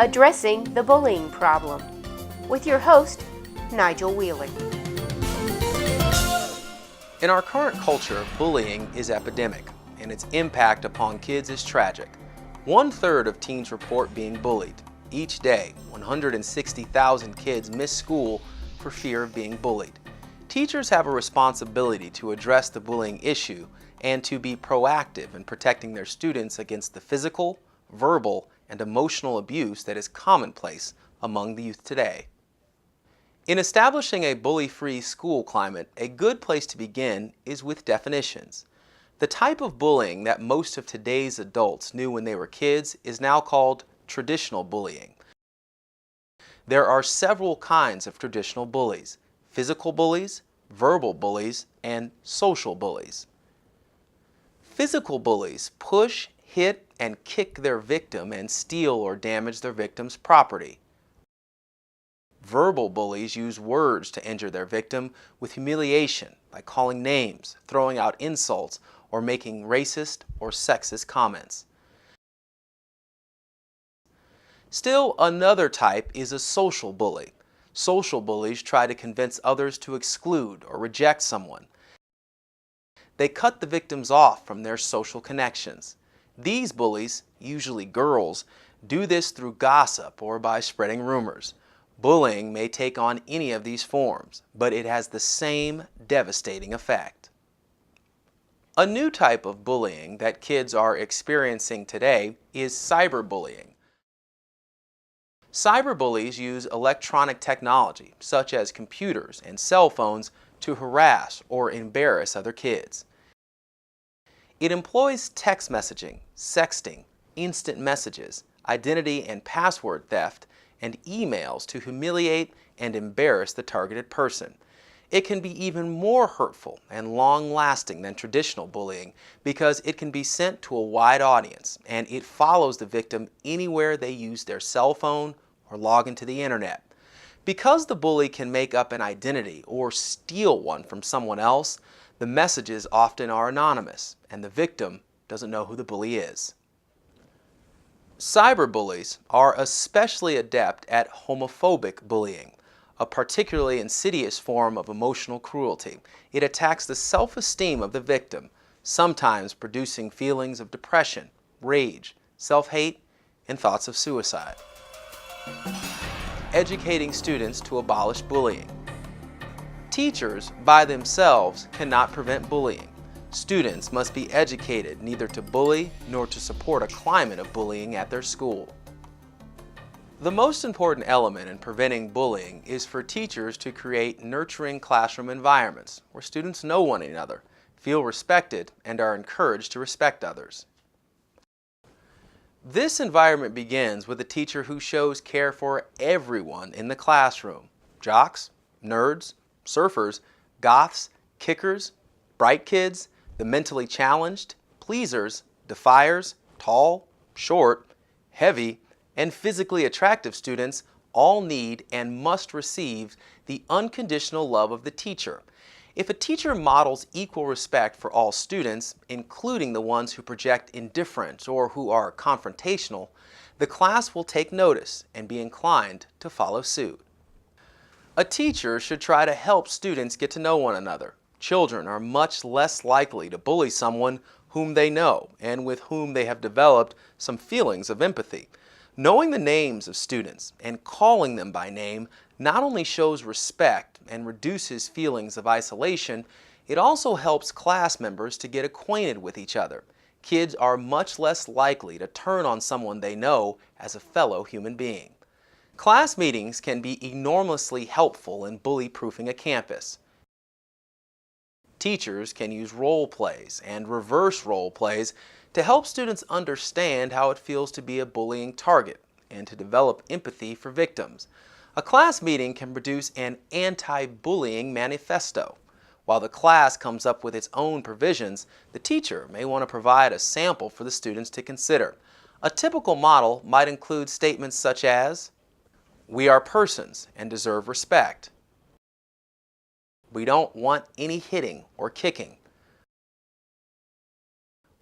Addressing the Bullying Problem, with your host, Nigel Wheeler. In our current culture, bullying is epidemic, and its impact upon kids is tragic. 1/3 of teens report being bullied. Each day, 160,000 kids miss school for fear of being bullied. Teachers have a responsibility to address the bullying issue and to be proactive in protecting their students against the physical, verbal, and emotional abuse that is commonplace among the youth today. In establishing a bully-free school climate, a good place to begin is with definitions. The type of bullying that most of today's adults knew when they were kids is now called traditional bullying. There are several kinds of traditional bullies: physical bullies, verbal bullies, and social bullies. Physical bullies push, hit, and kick their victim and steal or damage their victim's property. Verbal bullies use words to injure their victim with humiliation by calling names, throwing out insults, or making racist or sexist comments. Still another type is a social bully. Social bullies try to convince others to exclude or reject someone. They cut the victims off from their social connections. These bullies, usually girls, do this through gossip or by spreading rumors. Bullying may take on any of these forms, but it has the same devastating effect. A new type of bullying that kids are experiencing today is cyberbullying. Cyberbullies use electronic technology, such as computers and cell phones, to harass or embarrass other kids. It employs text messaging, sexting, instant messages, identity and password theft, and emails to humiliate and embarrass the targeted person. It can be even more hurtful and long-lasting than traditional bullying because it can be sent to a wide audience and it follows the victim anywhere they use their cell phone or log into the internet. Because the bully can make up an identity or steal one from someone else, the messages often are anonymous and the victim doesn't know who the bully is. Cyberbullies are especially adept at homophobic bullying, a particularly insidious form of emotional cruelty. It attacks the self-esteem of the victim, sometimes producing feelings of depression, rage, self-hate, and thoughts of suicide. Educating students to abolish bullying. Teachers, by themselves, cannot prevent bullying. Students must be educated neither to bully nor to support a climate of bullying at their school. The most important element in preventing bullying is for teachers to create nurturing classroom environments where students know one another, feel respected, and are encouraged to respect others. This environment begins with a teacher who shows care for everyone in the classroom: jocks, nerds, surfers, goths, kickers, bright kids, the mentally challenged, pleasers, defiers, tall, short, heavy, and physically attractive students all need and must receive the unconditional love of the teacher. If a teacher models equal respect for all students, including the ones who project indifference or who are confrontational, the class will take notice and be inclined to follow suit. A teacher should try to help students get to know one another. Children are much less likely to bully someone whom they know and with whom they have developed some feelings of empathy. Knowing the names of students and calling them by name not only shows respect and reduces feelings of isolation, it also helps class members to get acquainted with each other. Kids are much less likely to turn on someone they know as a fellow human being. Class meetings can be enormously helpful in bully-proofing a campus. Teachers can use role plays and reverse role plays to help students understand how it feels to be a bullying target and to develop empathy for victims. A class meeting can produce an anti-bullying manifesto. While the class comes up with its own provisions, the teacher may want to provide a sample for the students to consider. A typical model might include statements such as, "We are persons and deserve respect." "We don't want any hitting or kicking."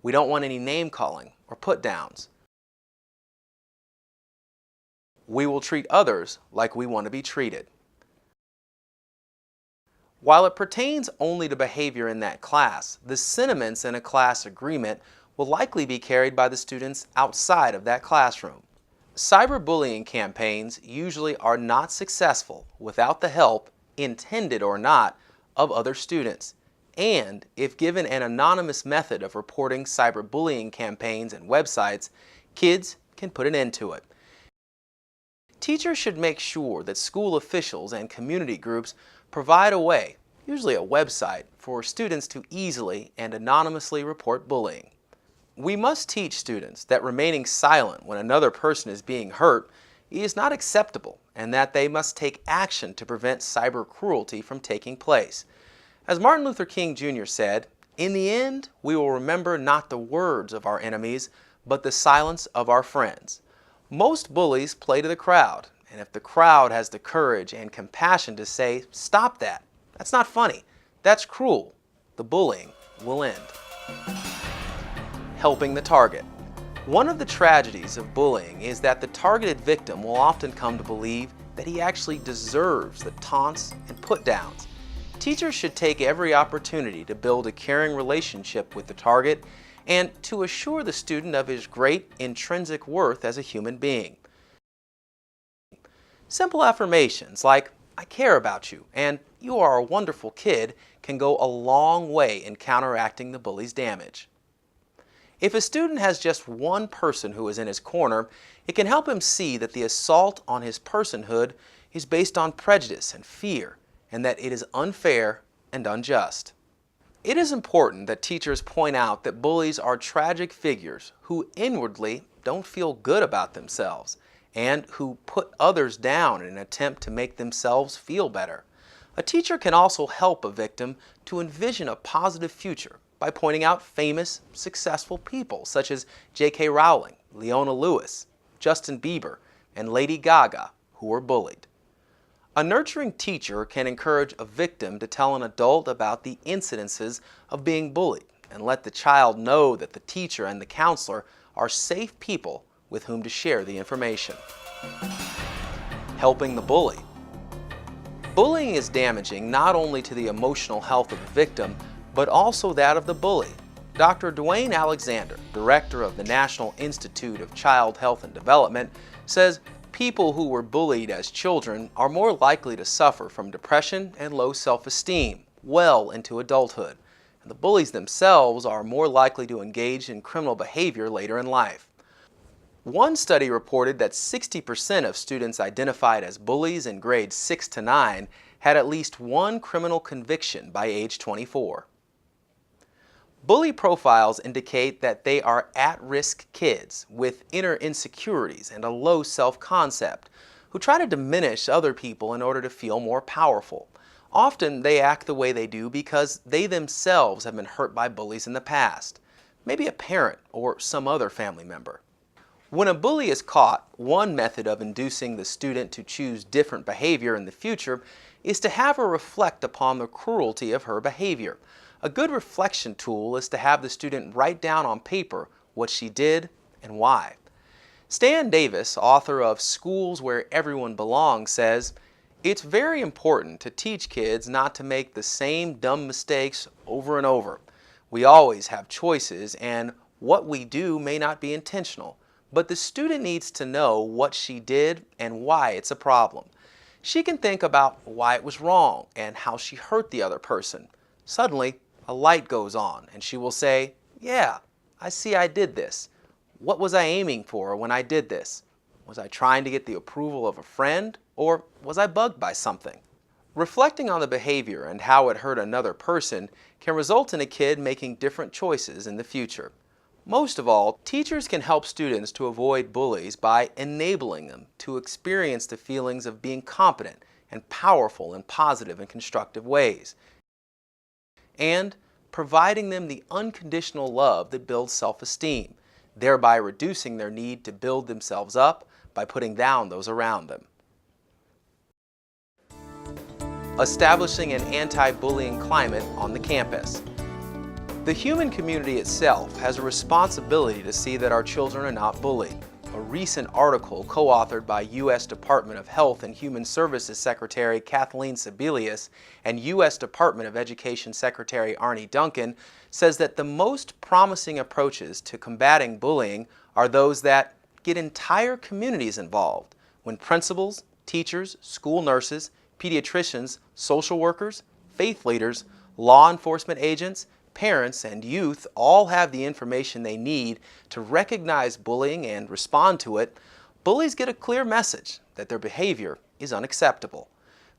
"We don't want any name calling or put downs." We will treat others like we want to be treated. While it pertains only to behavior in that class, the sentiments in a class agreement will likely be carried by the students outside of that classroom. Cyberbullying campaigns usually are not successful without the help, intended or not, of other students. And if given an anonymous method of reporting cyberbullying campaigns and websites, kids can put an end to it. Teachers should make sure that school officials and community groups provide a way, usually a website, for students to easily and anonymously report bullying. We must teach students that remaining silent when another person is being hurt is not acceptable and that they must take action to prevent cyber cruelty from taking place. As Martin Luther King Jr. said, "In the end, we will remember not the words of our enemies, but the silence of our friends." Most bullies play to the crowd, and if the crowd has the courage and compassion to say, "Stop that, that's not funny, that's cruel," the bullying will end. Helping the target. One of the tragedies of bullying is that the targeted victim will often come to believe that he actually deserves the taunts and put-downs. Teachers should take every opportunity to build a caring relationship with the target and to assure the student of his great intrinsic worth as a human being. Simple affirmations like, "I care about you," and "You are a wonderful kid," can go a long way in counteracting the bully's damage. If a student has just one person who is in his corner, it can help him see that the assault on his personhood is based on prejudice and fear, and that it is unfair and unjust. It is important that teachers point out that bullies are tragic figures who inwardly don't feel good about themselves and who put others down in an attempt to make themselves feel better. A teacher can also help a victim to envision a positive future by pointing out famous, successful people such as J.K. Rowling, Leona Lewis, Justin Bieber, and Lady Gaga who were bullied. A nurturing teacher can encourage a victim to tell an adult about the incidences of being bullied and let the child know that the teacher and the counselor are safe people with whom to share the information. Helping the bully. Bullying is damaging not only to the emotional health of the victim, but also that of the bully. Dr. Dwayne Alexander, director of the National Institute of Child Health and Development, says people who were bullied as children are more likely to suffer from depression and low self-esteem well into adulthood, and the bullies themselves are more likely to engage in criminal behavior later in life. One study reported that 60% of students identified as bullies in grades 6 to 9 had at least one criminal conviction by age 24. Bully profiles indicate that they are at-risk kids with inner insecurities and a low self-concept who try to diminish other people in order to feel more powerful. Often they act the way they do because they themselves have been hurt by bullies in the past, maybe a parent or some other family member. When a bully is caught, one method of inducing the student to choose different behavior in the future is to have her reflect upon the cruelty of her behavior. A good reflection tool is to have the student write down on paper what she did and why. Stan Davis, author of Schools Where Everyone Belongs, says, "It's very important to teach kids not to make the same dumb mistakes over and over. We always have choices, and what we do may not be intentional, but the student needs to know what she did and why it's a problem. She can think about why it was wrong and how she hurt the other person. Suddenly, a light goes on and she will say, 'Yeah, I see I did this. What was I aiming for when I did this? Was I trying to get the approval of a friend, or was I bugged by something?' Reflecting on the behavior and how it hurt another person can result in a kid making different choices in the future. Most of all, teachers can help students to avoid bullies by enabling them to experience the feelings of being competent and powerful in positive and constructive ways, and providing them the unconditional love that builds self-esteem, thereby reducing their need to build themselves up by putting down those around them. Establishing an anti-bullying climate on the campus. The human community itself has a responsibility to see that our children are not bullied. A recent article co-authored by U.S. Department of Health and Human Services Secretary Kathleen Sebelius and U.S. Department of Education Secretary Arne Duncan says that the most promising approaches to combating bullying are those that get entire communities involved, when principals, teachers, school nurses, pediatricians, social workers, faith leaders, law enforcement agents, parents, and youth all have the information they need to recognize bullying and respond to it. Bullies get a clear message that their behavior is unacceptable.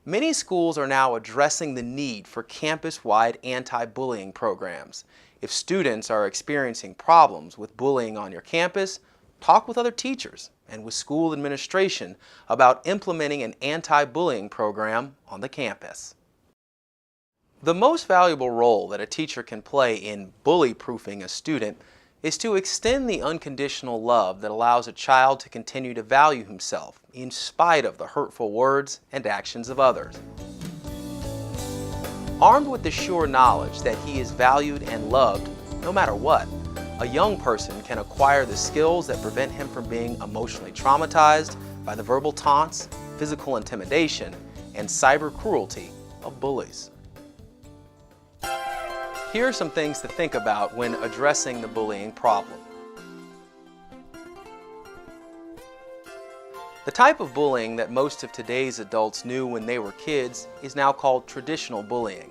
Many schools are now addressing the need for campus-wide anti-bullying programs. If students are experiencing problems with bullying on your campus, talk with other teachers and with school administration about implementing an anti-bullying program on the campus. The most valuable role that a teacher can play in bully-proofing a student is to extend the unconditional love that allows a child to continue to value himself in spite of the hurtful words and actions of others. Armed with the sure knowledge that he is valued and loved no matter what, a young person can acquire the skills that prevent him from being emotionally traumatized by the verbal taunts, physical intimidation, and cyber cruelty of bullies. Here are some things to think about when addressing the bullying problem. The type of bullying that most of today's adults knew when they were kids is now called traditional bullying.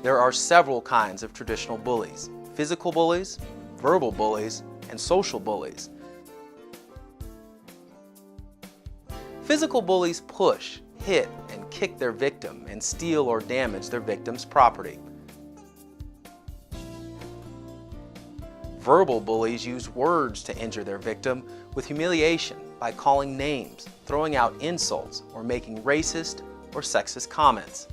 There are several kinds of traditional bullies: physical bullies, verbal bullies, and social bullies. Physical bullies push, hit, and kick their victim and steal or damage their victim's property. Verbal bullies use words to injure their victim with humiliation by calling names, throwing out insults, or making racist or sexist comments.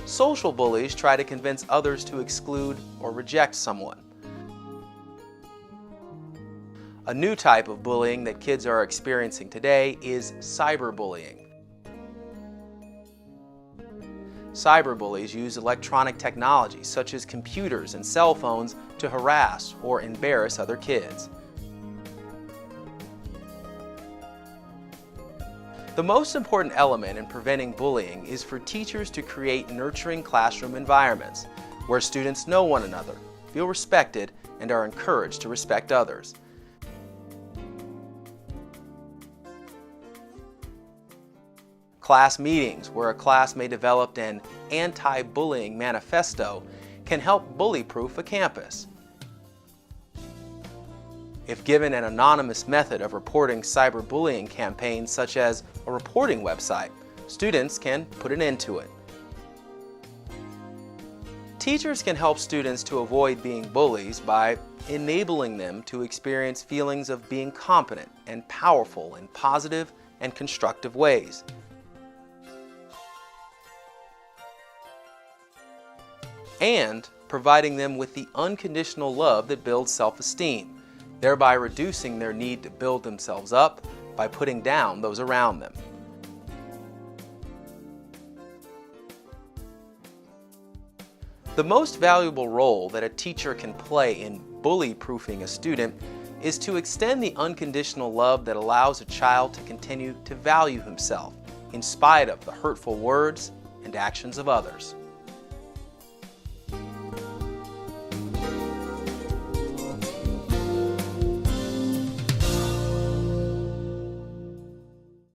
Social bullies try to convince others to exclude or reject someone. A new type of bullying that kids are experiencing today is cyberbullying. Cyberbullies use electronic technology such as computers and cell phones to harass or embarrass other kids. The most important element in preventing bullying is for teachers to create nurturing classroom environments where students know one another, feel respected, and are encouraged to respect others. Class meetings, where a class may develop an anti-bullying manifesto, can help bully-proof a campus. If given an anonymous method of reporting cyberbullying campaigns, such as a reporting website, students can put an end to it. Teachers can help students to avoid being bullies by enabling them to experience feelings of being competent and powerful in positive and constructive ways. And providing them with the unconditional love that builds self-esteem, thereby reducing their need to build themselves up by putting down those around them. The most valuable role that a teacher can play in bully-proofing a student is to extend the unconditional love that allows a child to continue to value himself in spite of the hurtful words and actions of others.